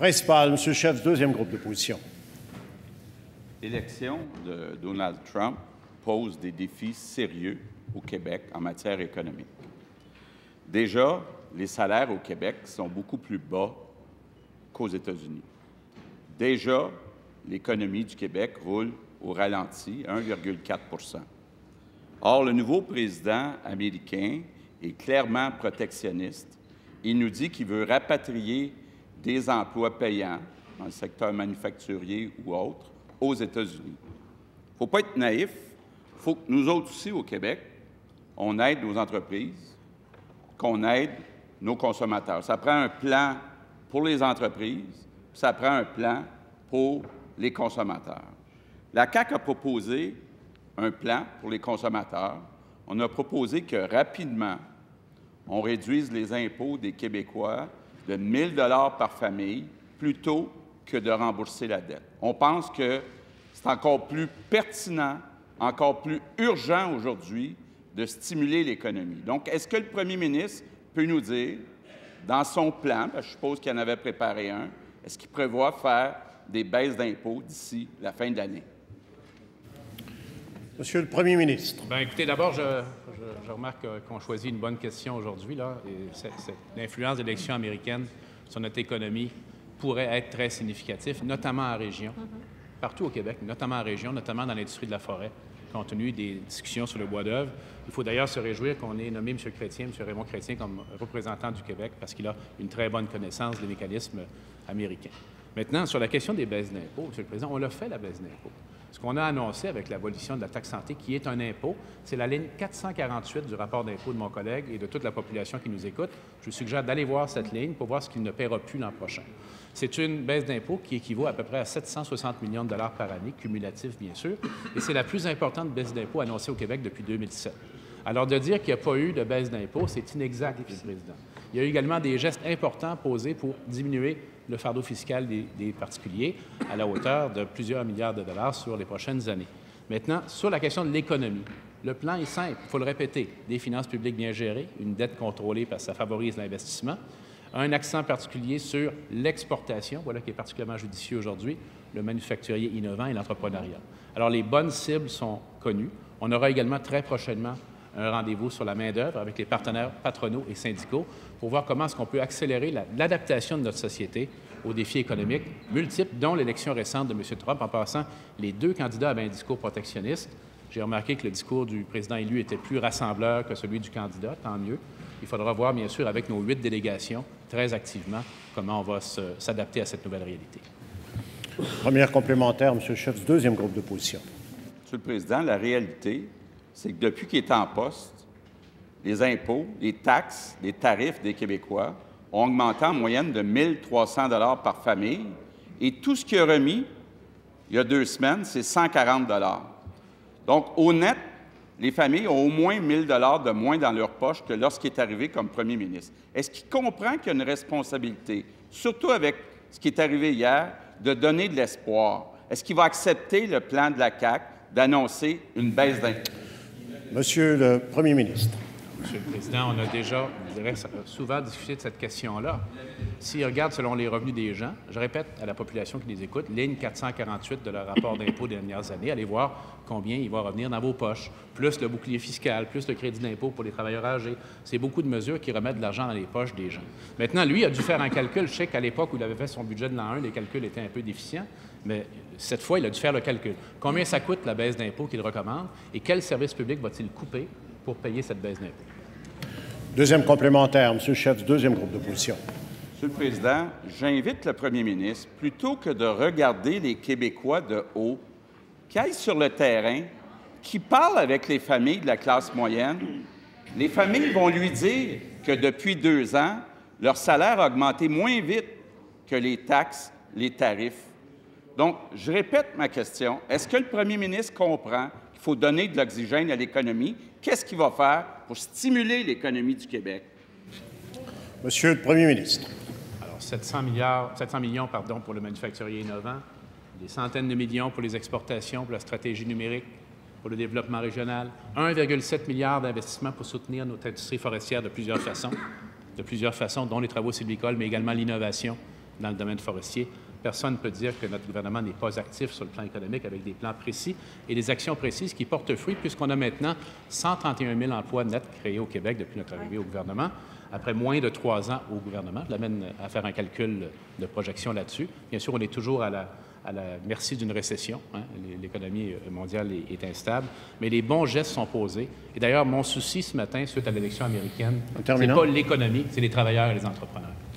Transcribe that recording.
Principal, Monsieur le chef du deuxième groupe d'opposition. L'élection de Donald Trump pose des défis sérieux au Québec en matière économique. Déjà, les salaires au Québec sont beaucoup plus bas qu'aux États-Unis. Déjà, l'économie du Québec roule au ralenti, 1,4 %. Or, le nouveau président américain est clairement protectionniste. Il nous dit qu'il veut rapatrier des emplois payants dans le secteur manufacturier ou autre aux États-Unis. Il ne faut pas être naïf. Il faut que nous autres aussi, au Québec, on aide nos entreprises, qu'on aide nos consommateurs. Ça prend un plan pour les entreprises, ça prend un plan pour les consommateurs. La CAQ a proposé un plan pour les consommateurs. On a proposé que rapidement, on réduise les impôts des Québécois de 1 000 $ par famille plutôt que de rembourser la dette. On pense que c'est encore plus pertinent, encore plus urgent aujourd'hui de stimuler l'économie. Donc, est-ce que le premier ministre peut nous dire, dans son plan, parce que je suppose qu'il en avait préparé un, est-ce qu'il prévoit faire des baisses d'impôts d'ici la fin de l'année? Monsieur le premier ministre. Bien, écoutez, d'abord, je remarque qu'on choisit une bonne question aujourd'hui. L'influence de l'élection américaine sur notre économie pourrait être très significative, notamment en région, partout au Québec, notamment en région, notamment dans l'industrie de la forêt, compte tenu des discussions sur le bois d'œuvre. Il faut d'ailleurs se réjouir qu'on ait nommé M. Chrétien, M. Raymond Chrétien, comme représentant du Québec, parce qu'il a une très bonne connaissance des mécanismes américains. Maintenant, sur la question des baisses d'impôts, M. le Président, on l'a fait, la baisse d'impôts. Ce qu'on a annoncé avec l'abolition de la taxe santé, qui est un impôt, c'est la ligne 448 du rapport d'impôt de mon collègue et de toute la population qui nous écoute. Je vous suggère d'aller voir cette ligne pour voir ce qu'il ne paiera plus l'an prochain. C'est une baisse d'impôt qui équivaut à peu près à 760 millions de dollars par année, cumulatif bien sûr, et c'est la plus importante baisse d'impôt annoncée au Québec depuis 2017. Alors, de dire qu'il n'y a pas eu de baisse d'impôt, c'est inexact, M. le Président. Il y a eu également des gestes importants posés pour diminuer le fardeau fiscal des particuliers à la hauteur de plusieurs milliards de dollars sur les prochaines années. Maintenant, sur la question de l'économie, le plan est simple, il faut le répéter, des finances publiques bien gérées, une dette contrôlée parce que ça favorise l'investissement, un accent particulier sur l'exportation, voilà qui est particulièrement judicieux aujourd'hui, le manufacturier innovant et l'entrepreneuriat. Alors, les bonnes cibles sont connues. On aura également très prochainement un rendez-vous sur la main-d'œuvre avec les partenaires patronaux et syndicaux pour voir comment est-ce qu'on peut accélérer l'adaptation de notre société aux défis économiques multiples, dont l'élection récente de M. Trump. En passant, les deux candidats avaient un discours protectionniste. J'ai remarqué que le discours du président élu était plus rassembleur que celui du candidat, tant mieux. Il faudra voir, bien sûr, avec nos 8 délégations, très activement, comment on va s'adapter à cette nouvelle réalité. Première complémentaire, M. le chef du deuxième groupe d'opposition. Monsieur le Président, la réalité, c'est que depuis qu'il est en poste, les impôts, les taxes, les tarifs des Québécois ont augmenté en moyenne de 1 300 $ par famille et tout ce qu'il a remis il y a 2 semaines, c'est 140 $. Donc, au net, les familles ont au moins 1 000 $ de moins dans leur poche que lorsqu'il est arrivé comme premier ministre. Est-ce qu'il comprend qu'il y a une responsabilité, surtout avec ce qui est arrivé hier, de donner de l'espoir? Est-ce qu'il va accepter le plan de la CAQ d'annoncer une baisse d'impôts? Monsieur le premier ministre. Monsieur le Président, on a déjà, je dirais, souvent discuté de cette question-là. S'ils regardent selon les revenus des gens, je répète à la population qui les écoute, ligne 448 de leur rapport d'impôt des dernières années, allez voir combien il va revenir dans vos poches, plus le bouclier fiscal, plus le crédit d'impôt pour les travailleurs âgés. C'est beaucoup de mesures qui remettent de l'argent dans les poches des gens. Maintenant, lui a dû faire un calcul. Je sais qu'à l'époque où il avait fait son budget de l'an 1, les calculs étaient un peu déficients, mais cette fois, il a dû faire le calcul. Combien ça coûte la baisse d'impôt qu'il recommande et quel service public va-t-il couper pour payer cette baisse d'impôt? Deuxième complémentaire, Monsieur le chef du deuxième groupe d'opposition. Monsieur le Président, j'invite le premier ministre, plutôt que de regarder les Québécois de haut, qu'il aille sur le terrain, qu'il parle avec les familles de la classe moyenne. Les familles vont lui dire que depuis 2 ans, leur salaire a augmenté moins vite que les taxes, les tarifs. Donc, je répète ma question. Est-ce que le premier ministre comprend qu'il faut donner de l'oxygène à l'économie? Qu'est-ce qu'il va faire pour stimuler l'économie du Québec? Monsieur le premier ministre. Alors, 700 millions pour le manufacturier innovant, des centaines de millions pour les exportations, pour la stratégie numérique, pour le développement régional, 1,7 milliard d'investissements pour soutenir notre industrie forestière de plusieurs façons, dont les travaux sylvicoles, mais également l'innovation dans le domaine forestier. Personne ne peut dire que notre gouvernement n'est pas actif sur le plan économique avec des plans précis et des actions précises qui portent fruit, puisqu'on a maintenant 131 000 emplois nets créés au Québec depuis notre arrivée au gouvernement, après moins de 3 ans au gouvernement. Je l'amène à faire un calcul de projection là-dessus. Bien sûr, on est toujours à la merci d'une récession. Hein. L'économie mondiale est instable, mais les bons gestes sont posés. Et d'ailleurs, mon souci ce matin, suite à l'élection américaine, ce n'est pas l'économie, c'est les travailleurs et les entrepreneurs.